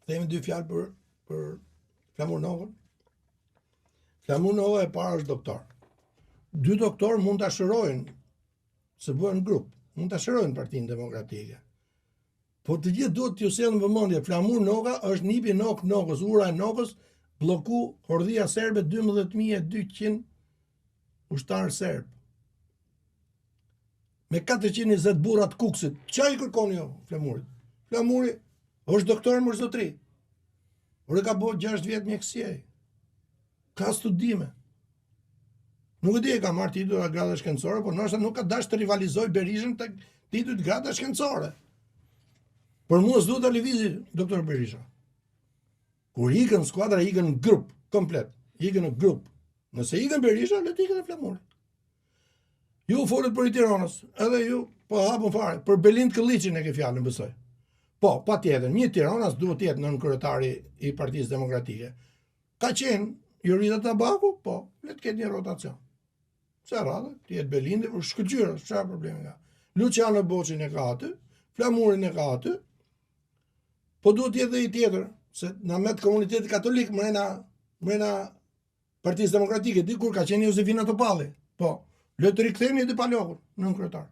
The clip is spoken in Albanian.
themi dy fjalë për Flamur Novën. Flamur Nova e para është doktor. Dy doktor mund ta shërojnë, se bëhen grup, mund ta shërojnë Partinë Demokratike. Po të gjithë duhet t'ju sjellën vëmendje, Flamur Nova është nipi Nokës, ura e Nokës, blloku Hordhia Serbe 12.200 ushtarë serb. Me 420 burrat Kuksit. Çfarë i kërkoni ju Flamurit? Flamuri është doktor më zotri. Ore ka bërë 6 vjet mjekësie. Ka studime. Nuk e di e ka marrë titulla grada shkencore, por ndoshta nuk ka dash të rivalizoj Berishën tek titulli grada shkencore. Për mua s'duhet ta lëvizi doktor Berisha. Kur ikën skuadra, ikën në grup komplet. Ikën në grup. Nëse ikën Berisha, le të ikën e Flamurit. Ju folet për i Tiranës, edhe ju po hapën fare. Për Belind Këlliçin e ke fjalën, besoj. Po, patjetër, një Tiranas duhet të jetë nën kryetari i Partisë Demokratike. Ka qenë Jorita Tabaku, po, le të ketë një rotacion. Se radhë, të jetë Belindi, për shkëlqyra, çfarë problemi ka. Luciano Boçin e ka aty, Flamurin e ka aty, po duhet të jetë dhe i tjetër, se na met komuniteti katolik mrena Partisë Demokratike, dikur ka qenë Josefina Topalli. Po, le të rikthehemi Edi Palokun nën kryetar.